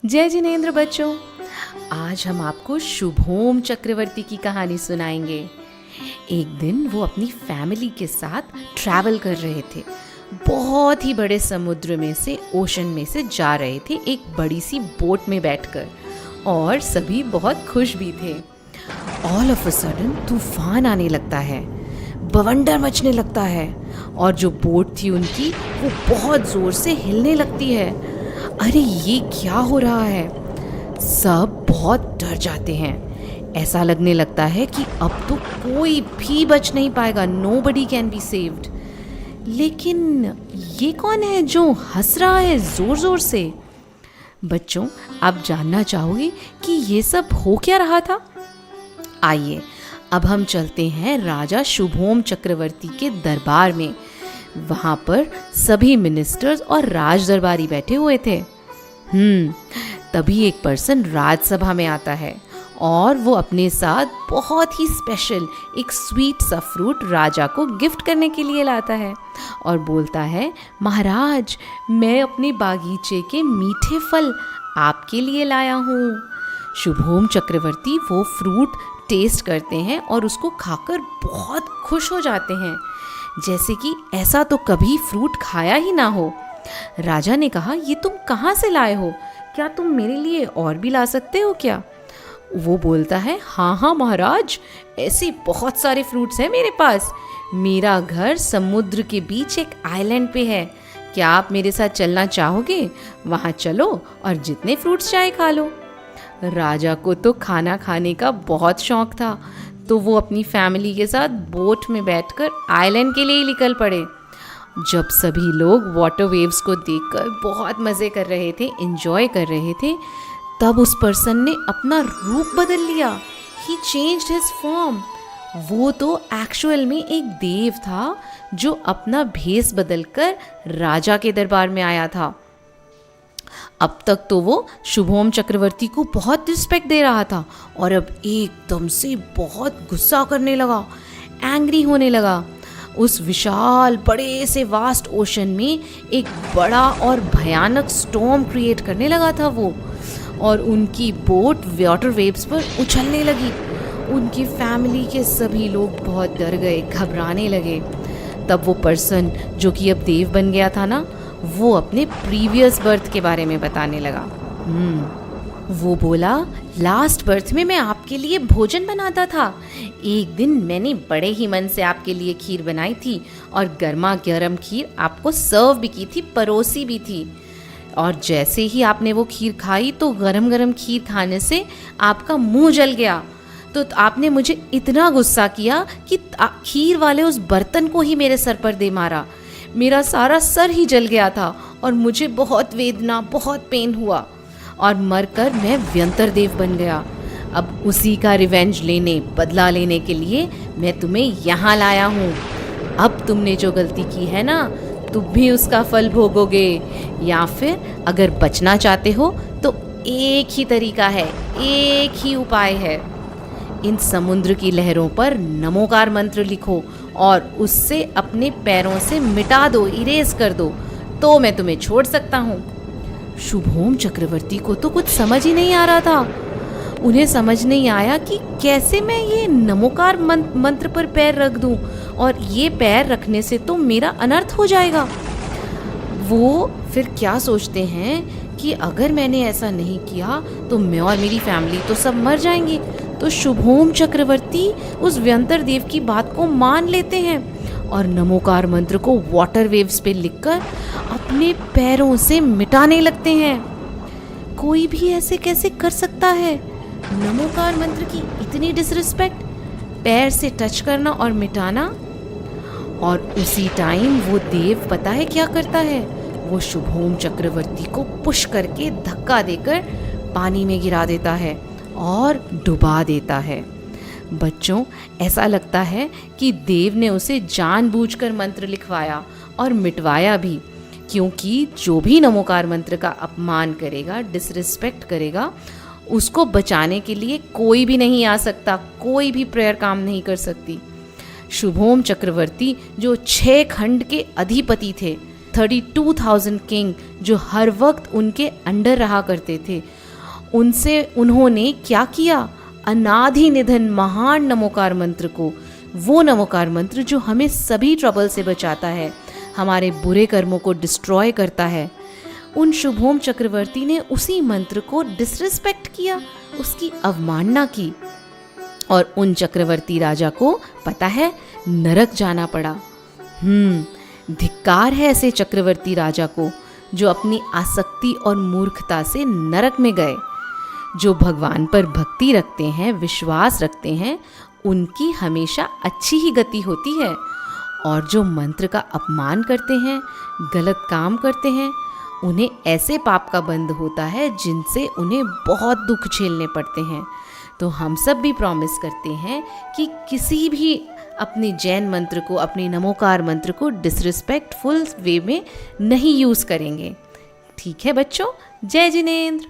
जय जिनेंद्र बच्चों, आज हम आपको शुभोम चक्रवर्ती की कहानी सुनाएंगे। एक दिन वो अपनी फैमिली के साथ ट्रैवल कर रहे थे। बहुत ही बड़े समुद्र में से, ओशन में से जा रहे थे एक बड़ी सी बोट में बैठकर, और सभी बहुत खुश भी थे। ऑल ऑफ अ सडन तूफान आने लगता है, बवंडर मचने लगता है, और जो बोट थी उनकी वो बहुत ज़ोर से हिलने लगती है। अरे ये क्या हो रहा है? सब बहुत डर जाते हैं। ऐसा लगने लगता है कि अब तो कोई भी बच नहीं पाएगा, नोबडी कैन बी सेव्ड। लेकिन ये कौन है जो हंस रहा है जोर जोर से? बच्चों, आप जानना चाहोगे कि ये सब हो क्या रहा था? आइए अब हम चलते हैं राजा शुभोम चक्रवर्ती के दरबार में। वहाँ पर सभी मिनिस्टर्स और राज दरबारी बैठे हुए थे। तभी एक पर्सन राजसभा में आता है और वो अपने साथ बहुत ही स्पेशल एक स्वीट सा फ्रूट राजा को गिफ्ट करने के लिए लाता है और बोलता है, महाराज, मैं अपने बागीचे के मीठे फल आपके लिए लाया हूँ। शुभोम चक्रवर्ती वो फ्रूट टेस्ट करते हैं और उसको खाकर बहुत खुश हो जाते हैं, जैसे कि ऐसा तो कभी फ्रूट खाया ही ना हो। राजा ने कहा, ये तुम कहाँ से लाए हो? क्या तुम मेरे लिए और भी ला सकते हो क्या? वो बोलता है, हाँ महाराज, ऐसे बहुत सारे फ्रूट्स हैं मेरे पास। मेरा घर समुद्र के बीच एक आइलैंड पे है। क्या आप मेरे साथ चलना चाहोगे? वहाँ चलो और जितने फ्रूट्स चाहे खा लो। राजा को तो खाना खाने का बहुत शौक था, तो वो अपनी फैमिली के साथ बोट में बैठकर आइलैंड के लिए निकल पड़े। जब सभी लोग वाटर वेव्स को देखकर बहुत मज़े कर रहे थे, एंजॉय कर रहे थे, तब उस पर्सन ने अपना रूप बदल लिया। ही चेंज्ड हिज फॉर्म। वो तो एक्चुअल में एक देव था जो अपना भेष बदलकर राजा के दरबार में आया था। अब तक तो वो शुभोम चक्रवर्ती को बहुत रिस्पेक्ट दे रहा था, और अब एकदम से बहुत गुस्सा करने लगा, एंग्री होने लगा। उस विशाल बड़े से वास्ट ओशन में एक बड़ा और भयानक स्टॉर्म क्रिएट करने लगा था वो, और उनकी बोट वाटर वेव्स पर उछलने लगी। उनकी फैमिली के सभी लोग बहुत डर गए, घबराने लगे। तब वो पर्सन जो कि अब देव बन गया था ना, वो अपने प्रीवियस बर्थ के बारे में बताने लगा। वो बोला, लास्ट बर्थ में मैं आपके लिए भोजन बनाता था। एक दिन मैंने बड़े ही मन से आपके लिए खीर बनाई थी, और गर्मा गर्म खीर आपको सर्व भी की थी, परोसी भी थी। और जैसे ही आपने वो खीर खाई तो गरम गरम खीर खाने से आपका मुंह जल गया। तो आपने मुझे इतना गुस्सा किया कि खीर वाले उस बर्तन को ही मेरे सर पर दे मारा। मेरा सारा सर ही जल गया था और मुझे बहुत वेदना, बहुत पेन हुआ, और मरकर मैं व्यंतर देव बन गया। अब उसी का रिवेंज लेने, बदला लेने के लिए मैं तुम्हें यहाँ लाया हूँ। अब तुमने जो गलती की है ना, तुम भी उसका फल भोगोगे। या फिर अगर बचना चाहते हो तो एक ही तरीका है, एक ही उपाय है। इन समुद्र की लहरों पर नमोकार मंत्र लिखो और उससे अपने पैरों से मिटा दो, इरेज कर दो, तो मैं तुम्हें छोड़ सकता हूँ। शुभोम चक्रवर्ती को तो कुछ समझ ही नहीं आ रहा था। उन्हें समझ नहीं आया कि कैसे मैं ये नमोकार मंत्र पर पैर रख दूं, और ये पैर रखने से तो मेरा अनर्थ हो जाएगा। वो फिर क्या सोचते हैं कि अगर मैंने ऐसा नहीं किया तो मैं और मेरी फैमिली तो सब मर जाएंगे। तो शुभोम चक्रवर्ती उस व्यंतर देव की बात को मान लेते हैं और नमोकार मंत्र को वाटर वेव्स पे लिखकर अपने पैरों से मिटाने लगते हैं। कोई भी ऐसे कैसे कर सकता है? नमोकार मंत्र की इतनी डिसरिस्पेक्ट, पैर से टच करना और मिटाना। और उसी टाइम वो देव पता है क्या करता है? वो शुभोम चक्रवर्ती को पुश करके धक्का देकर पानी में गिरा देता है और डुबा देता है। बच्चों, ऐसा लगता है कि देव ने उसे जानबूझकर मंत्र लिखवाया और मिटवाया भी, क्योंकि जो भी नमोकार मंत्र का अपमान करेगा, डिसरिस्पेक्ट करेगा, उसको बचाने के लिए कोई भी नहीं आ सकता, कोई भी प्रेयर काम नहीं कर सकती। शुभोम चक्रवर्ती जो 6 खंड के अधिपति थे, 32,000 किंग जो हर वक्त उनके अंडर रहा करते थे, उनसे उन्होंने क्या किया? अनादि निधन महान नमोकार मंत्र को, वो नमोकार मंत्र जो हमें सभी ट्रबल से बचाता है, हमारे बुरे कर्मों को डिस्ट्रॉय करता है, उन शुभोम चक्रवर्ती ने उसी मंत्र को डिसरिस्पेक्ट किया, उसकी अवमानना की और उन चक्रवर्ती राजा को पता है नरक जाना पड़ा। धिक्कार है ऐसे चक्रवर्ती राजा को जो अपनी आसक्ति और मूर्खता से नरक में गए। जो भगवान पर भक्ति रखते हैं, विश्वास रखते हैं, उनकी हमेशा अच्छी ही गति होती है, और जो मंत्र का अपमान करते हैं, गलत काम करते हैं, उन्हें ऐसे पाप का बंध होता है जिनसे उन्हें बहुत दुख झेलने पड़ते हैं। तो हम सब भी प्रॉमिस करते हैं कि किसी भी अपने जैन मंत्र को, अपने नमोकार मंत्र को डिसरिस्पेक्टफुल वे में नहीं यूज़ करेंगे। ठीक है बच्चों, जय जिनेंद्र।